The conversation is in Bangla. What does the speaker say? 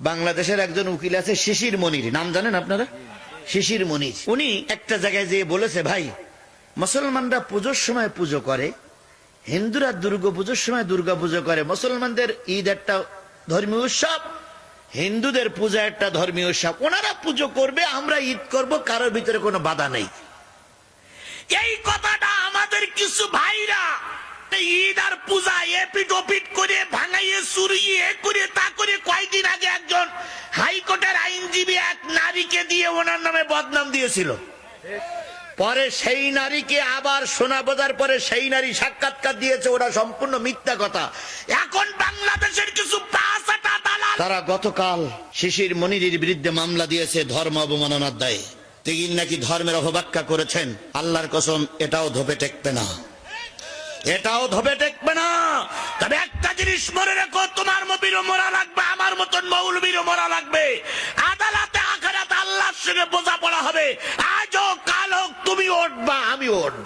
বাংলাদেশের একজন উকিল আছে শিশির মনির, নাম জানেন আপনারা? শিশির মনির উনি একটা জায়গায় যেয়ে বলেছে, ভাই মুসলমানরা পুজোর সময় পুজো করে, হিন্দুরা দুর্গা পুজোর সময় দুর্গা পুজো করে। মুসলমানদের ঈদ একটা ধর্মীয় উৎসব, হিন্দুদের পূজা একটা ধর্মীয় উৎসব। ওনারা পুজো করবে, আমরা ঈদ করব, কারোর ভিতরে কোনো বাধা নেই। এই কথাটা আমাদের কিছু ভাইরা ঈদ আর পূজা এপিট ওপিট করে ভাঙাইয়ে চুরিয়ে করে তা করে কয়েকদিন আগে একজন হাইকোর্টের আইনজীবী এক নারীকে দিয়ে ওনার নামে বদনাম দিয়েছিল। পরে সেই নারীকে আবার শোনা বোঝার পরে সেই নারী সাক্ষাৎকার দিয়েছে, ওরা সম্পূর্ণ মিথ্যা কথা। এখন বাংলাদেশের কিছু তারা গতকাল শিশির মনিরের বিরুদ্ধে মামলা দিয়েছে ধর্ম অবমাননার দায়ে। তিনি নাকি ধর্মের অপব্যাখ্যা করেছেন। আল্লাহর কসম, এটাও ধোপে টেকবে না, এটাও ধোপে টেকবে না। তবে একটা জিনিস মনে রেখো, তোমার মবিরও মরা লাগবে, আমার মতন মৌলবীরও মরা লাগবে। আদালতে আখিরাতে আল্লাহর সঙ্গে বোঝাপড়া হবে। আজ হোক কাল হোক, তুমি উঠবা, আমি উঠবো।